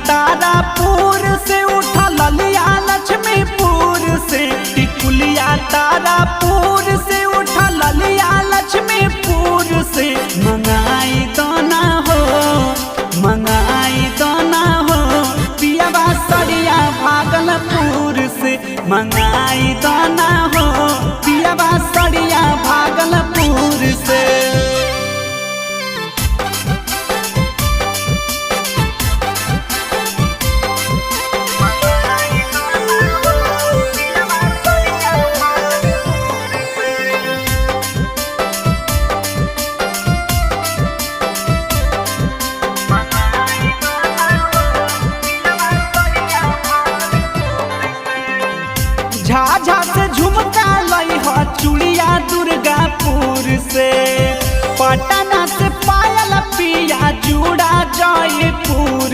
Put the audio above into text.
तारापुर से उठा ललिया लक्ष्मीपुर से, टिकुलिया तारापुर से उठा ललिया लक्ष्मीपुर से। मंगाई दोना हो, मंगाई दोना हो, पियावा सड़िया भागलपुर से। मंगाई दोना हो, पियावा सड़िया भागलपुर से। झाझा से झुमका लई हो चूड़िया दुर्गापुर से, पटना से पायल पिया जूड़ा जयपुर